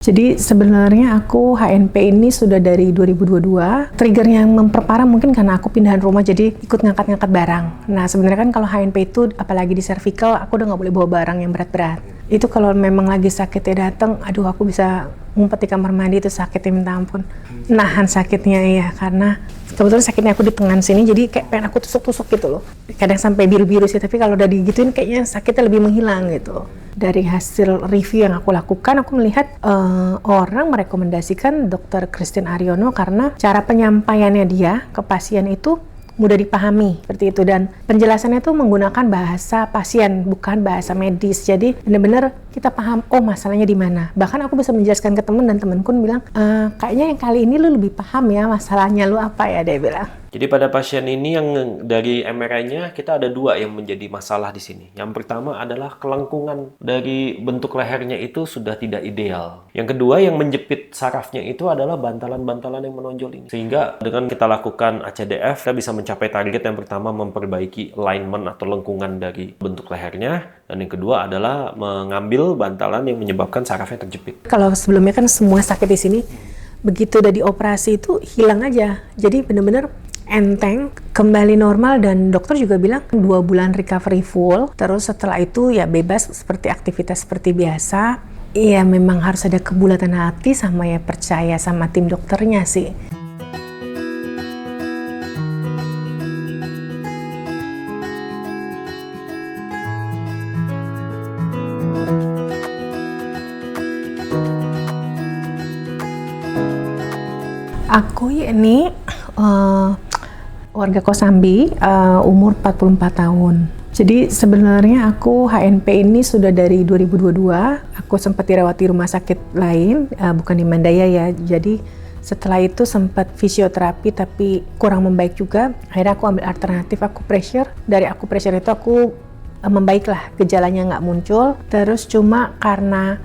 Jadi sebenarnya aku HNP ini sudah dari 2022. Trigger yang memperparah mungkin karena aku pindahan rumah jadi ikut ngangkat-ngangkat barang. Nah sebenarnya kan kalau HNP itu apalagi di cervical aku udah nggak boleh bawa barang yang berat-berat. Itu kalau memang lagi sakitnya datang, aduh aku bisa ngumpet di kamar mandi itu sakitnya minta ampun. Nahan sakitnya ya karena kebetulan sakitnya aku di tangan sini jadi kayak pengen aku tusuk-tusuk gitu loh. Kadang sampai biru-biru sih tapi kalau udah digituin kayaknya sakitnya lebih menghilang gitu. Dari hasil review yang aku lakukan, aku melihat orang merekomendasikan Dr. Christine Aryono karena cara penyampaiannya dia ke pasien itu mudah dipahami seperti itu, dan penjelasannya itu menggunakan bahasa pasien bukan bahasa medis, jadi benar-benar kita paham oh masalahnya di mana. Bahkan aku bisa menjelaskan ke teman dan temanku bilang kayaknya yang kali ini lu lebih paham ya masalahnya lu apa ya, dia bilang. Jadi pada pasien ini yang dari MRI-nya kita ada dua yang menjadi masalah di sini. Yang pertama adalah kelengkungan dari bentuk lehernya itu sudah tidak ideal. Yang kedua yang menjepit sarafnya itu adalah bantalan-bantalan yang menonjol ini. Sehingga dengan kita lakukan ACDF kita bisa mencapai target yang pertama memperbaiki alignment atau lengkungan dari bentuk lehernya, dan yang kedua adalah mengambil bantalan yang menyebabkan sarafnya terjepit. Kalau sebelumnya kan semua sakit di sini begitu udah dioperasi itu hilang aja. Jadi benar-benar enteng, kembali normal, dan dokter juga bilang 2 bulan recovery full, terus setelah itu ya bebas seperti aktivitas seperti biasa. Iya memang harus ada kebulatan hati sama ya percaya sama tim dokternya sih. Aku ini warga Kosambi, umur 44 tahun. Jadi sebenarnya aku HNP ini sudah dari 2022. Aku sempat dirawat di rumah sakit lain, bukan di Mandaya ya. Jadi setelah itu sempat fisioterapi tapi kurang membaik juga. Akhirnya aku ambil alternatif acupressure. Dari acupressure itu aku membaiklah, gejalanya nggak muncul. Terus cuma karena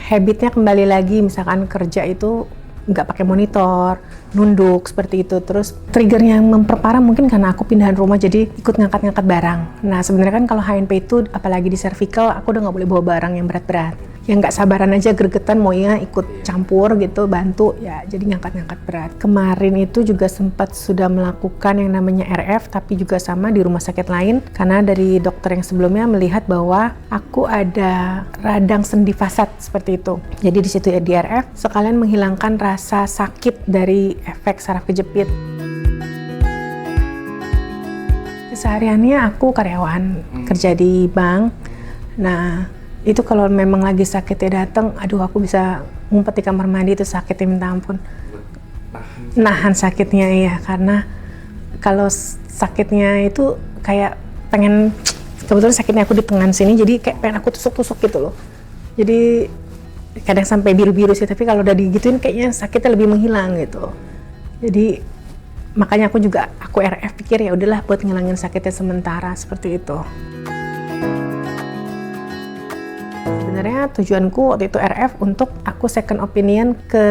habitnya kembali lagi, misalkan kerja itu nggak pakai monitor, nunduk seperti itu. Terus trigger yang memperparah mungkin karena aku pindahan rumah jadi ikut ngangkat-ngangkat barang. Nah sebenarnya kan kalau HNP itu apalagi di cervical aku udah nggak boleh bawa barang yang berat-berat. Yang nggak sabaran aja gregetan mau ya ikut campur gitu, bantu ya, jadi ngangkat-ngangkat berat. Kemarin itu juga sempat sudah melakukan yang namanya RF tapi juga sama di rumah sakit lain karena dari dokter yang sebelumnya melihat bahwa aku ada radang sendi fasad seperti itu. Jadi di situ ya di RF sekalian menghilangkan rasa sakit dari efek saraf kejepit. Kesehariannya aku karyawan kerja di bank. Nah itu kalau memang lagi sakitnya datang, aduh aku bisa ngumpet di kamar mandi itu sakitnya minta ampun. Nahan sakitnya ya karena kalau sakitnya itu kayak pengen, kebetulan sakitnya aku di tangan sini jadi kayak pengen aku tusuk-tusuk gitu loh. Jadi kadang sampai biru-biru sih tapi kalau udah digituin kayaknya sakitnya lebih menghilang gitu. Jadi makanya aku RF pikir ya udahlah buat ngilangin sakitnya sementara seperti itu. Sebenarnya tujuanku waktu itu RF untuk aku second opinion ke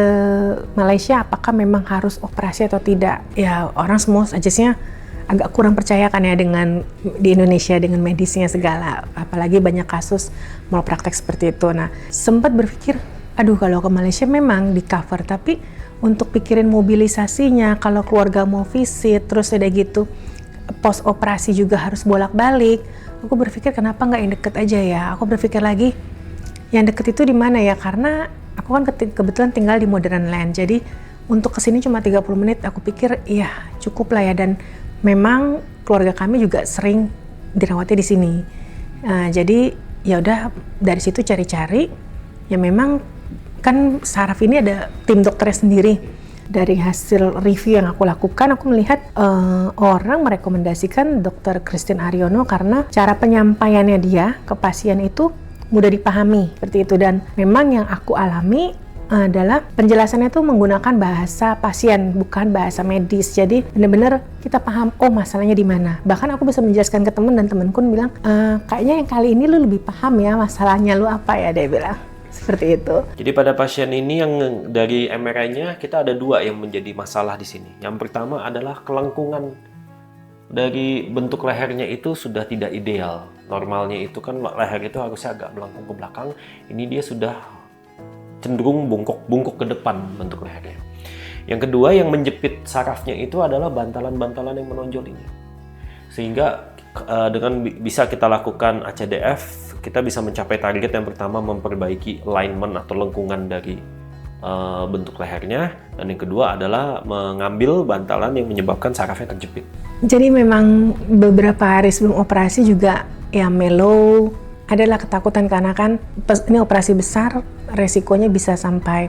Malaysia apakah memang harus operasi atau tidak. Ya orang semua aja agak kurang percaya kan ya dengan di Indonesia dengan medisnya segala, apalagi banyak kasus malpraktek seperti itu. Nah sempat berpikir aduh kalau ke Malaysia memang di cover, tapi untuk pikirin mobilisasinya kalau keluarga mau visit terus ada gitu post operasi juga harus bolak-balik. Aku berpikir kenapa nggak yang deket aja ya. Aku berpikir lagi yang deket itu di mana ya, karena aku kan kebetulan tinggal di Modern Land, jadi untuk kesini cuma 30 menit. Aku pikir iya cukup lah ya, dan memang keluarga kami juga sering dirawatnya di sini. Jadi ya udah dari situ cari-cari, ya memang kan saraf ini ada tim dokternya sendiri. Dari hasil review yang aku lakukan, aku melihat orang merekomendasikan Dr. Christine Aryono karena cara penyampaiannya dia ke pasien itu mudah dipahami seperti itu, dan memang yang aku alami adalah penjelasannya itu menggunakan bahasa pasien bukan bahasa medis, jadi benar-benar kita paham oh masalahnya di mana. Bahkan aku bisa menjelaskan ke teman dan temanku bilang kayaknya yang kali ini lu lebih paham ya masalahnya lu apa ya, dia bilang seperti itu. Jadi pada pasien ini yang dari MRI-nya kita ada dua yang menjadi masalah di sini. Yang pertama adalah kelengkungan dari bentuk lehernya itu sudah tidak ideal. Normalnya itu kan leher itu harusnya agak melengkung ke belakang. Ini dia sudah cenderung bungkuk ke depan bentuk lehernya. Yang kedua yang menjepit sarafnya itu adalah bantalan-bantalan yang menonjol ini. Sehingga dengan bisa kita lakukan ACDF, kita bisa mencapai target yang pertama memperbaiki alignment atau lengkungan dari bentuk lehernya, dan yang kedua adalah mengambil bantalan yang menyebabkan sarafnya terjepit. Jadi memang beberapa hari sebelum operasi juga ya mellow, adalah ketakutan karena kan ini operasi besar, resikonya bisa sampai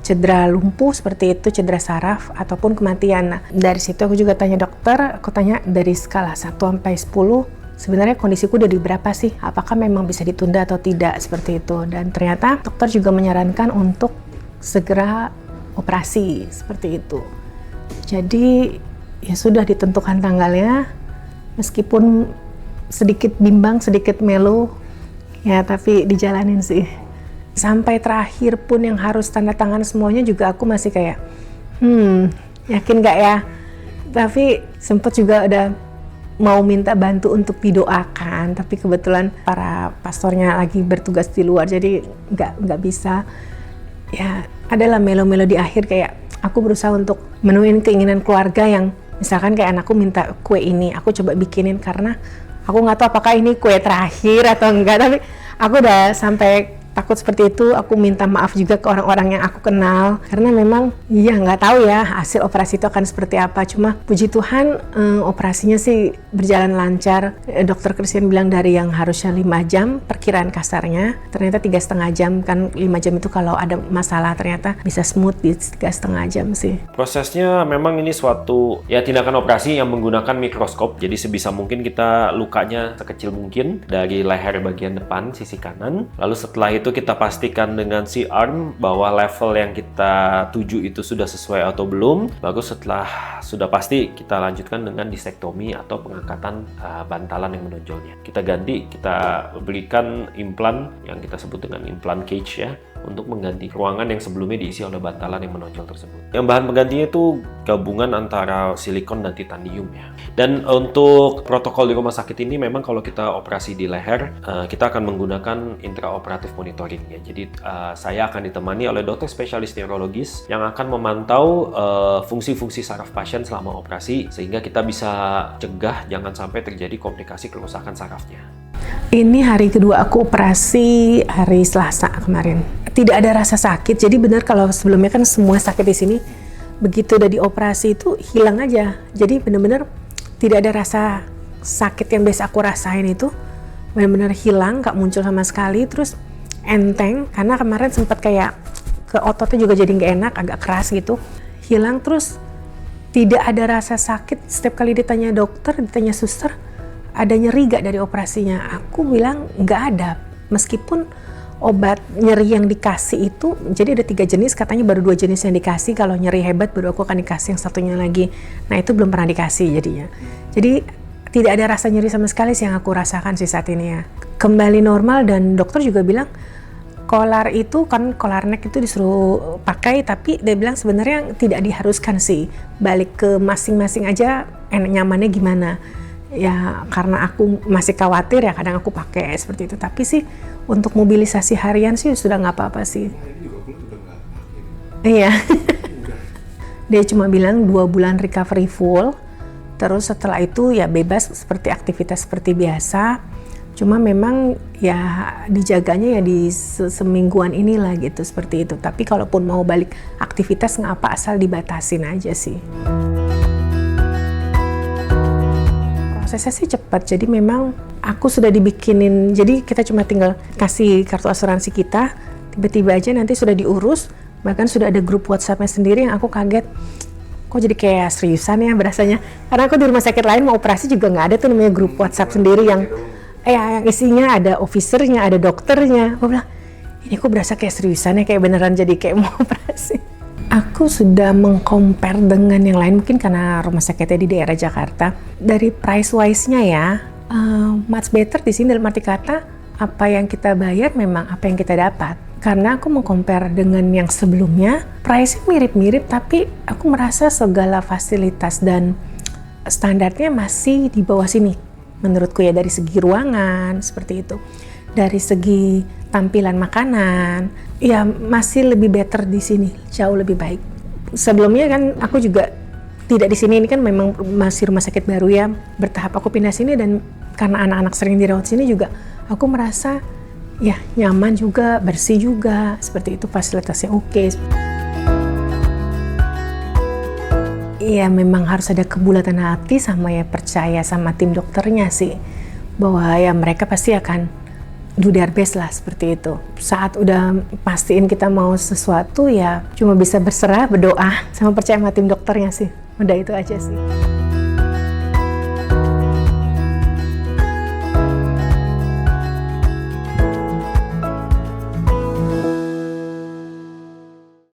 cedera lumpuh seperti itu, cedera saraf, ataupun kematian. Nah, dari situ aku juga tanya dokter, aku tanya dari skala 1 sampai 10, sebenarnya kondisiku udah di berapa sih? Apakah memang bisa ditunda atau tidak, seperti itu. Dan ternyata dokter juga menyarankan untuk segera operasi, seperti itu. Jadi, ya sudah ditentukan tanggalnya, meskipun sedikit bimbang, sedikit melo, ya tapi dijalanin sih. Sampai terakhir pun yang harus tanda tangan semuanya juga aku masih kayak, yakin gak ya? Tapi sempet juga udah mau minta bantu untuk didoakan, tapi kebetulan para pastornya lagi bertugas di luar, jadi nggak bisa. Ya adalah melo-melo di akhir, kayak aku berusaha untuk menuhin keinginan keluarga yang misalkan kayak anakku minta kue ini, aku coba bikinin karena aku nggak tahu apakah ini kue terakhir atau enggak, tapi aku udah sampai takut seperti itu. Aku minta maaf juga ke orang-orang yang aku kenal karena memang ya nggak tahu ya hasil operasi itu akan seperti apa. Cuma puji Tuhan operasinya sih berjalan lancar. Dokter Christian bilang dari yang harusnya 5 jam perkiraan kasarnya ternyata 3,5 jam, kan 5 jam itu kalau ada masalah ternyata bisa smooth di 3,5 jam sih. Prosesnya memang ini suatu ya tindakan operasi yang menggunakan mikroskop, jadi sebisa mungkin kita lukanya sekecil mungkin dari leher bagian depan sisi kanan, lalu setelah itu kita pastikan dengan C-arm bahwa level yang kita tuju itu sudah sesuai atau belum. Baru setelah sudah pasti kita lanjutkan dengan disektomi atau pengangkatan bantalan yang menonjolnya. Kita ganti, kita berikan implan yang kita sebut dengan implan cage ya, untuk mengganti ruangan yang sebelumnya diisi oleh bantalan yang menonjol tersebut. Yang bahan penggantinya itu gabungan antara silikon dan titanium ya. Dan untuk protokol di rumah sakit ini memang kalau kita operasi di leher, kita akan menggunakan intraoperatif monitoring ya. Jadi saya akan ditemani oleh dokter spesialis neurologis yang akan memantau fungsi-fungsi saraf pasien selama operasi sehingga kita bisa cegah jangan sampai terjadi komplikasi kerusakan sarafnya. Ini hari kedua aku operasi hari Selasa kemarin. Tidak ada rasa sakit, jadi benar kalau sebelumnya kan semua sakit di sini, begitu udah dioperasi itu hilang aja. Jadi benar-benar tidak ada rasa sakit yang biasa aku rasain itu, benar-benar hilang, gak muncul sama sekali. Terus enteng, karena kemarin sempat kayak ke ototnya juga jadi gak enak, agak keras gitu. Hilang, terus tidak ada rasa sakit. Setiap kali ditanya dokter, ditanya suster, ada nyeri gak dari operasinya? Aku bilang nggak ada, meskipun obat nyeri yang dikasih itu, jadi ada 3 jenis, katanya baru 2 jenis yang dikasih, kalau nyeri hebat baru aku akan dikasih yang satunya lagi. Nah itu belum pernah dikasih jadinya. Jadi tidak ada rasa nyeri sama sekali sih yang aku rasakan sih saat ini ya. Kembali normal, dan dokter juga bilang kolar itu kan, kolar neck itu disuruh pakai, tapi dia bilang sebenarnya tidak diharuskan sih, balik ke masing-masing aja nyamannya gimana. Ya karena aku masih khawatir ya kadang aku pakai seperti itu, tapi sih untuk mobilisasi harian sih sudah nggak apa-apa sih. Iya. Dia cuma bilang 2 bulan recovery full, terus setelah itu ya bebas seperti aktivitas seperti biasa. Cuma memang ya dijaganya ya di semingguan inilah gitu, seperti itu. Tapi kalaupun mau balik aktivitas nggak apa, asal dibatasin aja sih. Prosesnya sih cepat, jadi memang aku sudah dibikinin, jadi kita cuma tinggal kasih kartu asuransi kita, tiba-tiba aja nanti sudah diurus, bahkan sudah ada grup WhatsApp-nya sendiri yang aku kaget, kok jadi kayak seriusan ya berasanya, karena aku di rumah sakit lain mau operasi juga nggak ada tuh namanya grup WhatsApp sendiri yang isinya ada officernya, ada dokternya. Aku bilang, ini kok berasa kayak seriusan ya, kayak beneran jadi kayak mau operasi. Aku sudah meng-compare dengan yang lain, mungkin karena rumah sakitnya di daerah Jakarta. Dari price wise-nya ya, much better di sini, dalam arti kata apa yang kita bayar memang apa yang kita dapat. Karena aku meng-compare dengan yang sebelumnya, price-nya mirip-mirip, tapi aku merasa segala fasilitas dan standarnya masih di bawah sini. Menurutku ya, dari segi ruangan, seperti itu. dari segi tampilan makanan, ya masih lebih better di sini, jauh lebih baik. Sebelumnya kan aku juga tidak di sini, ini kan memang masih rumah sakit baru ya, bertahap aku pindah sini dan karena anak-anak sering dirawat sini juga, aku merasa ya nyaman juga, bersih juga, seperti itu, fasilitasnya oke. Iya memang harus ada kebulatan hati sama ya percaya sama tim dokternya sih, bahwa ya mereka pasti akan do their best lah, seperti itu. Saat udah pastiin kita mau sesuatu ya cuma bisa berserah, berdoa, sama percaya sama tim dokternya sih. Udah itu aja sih.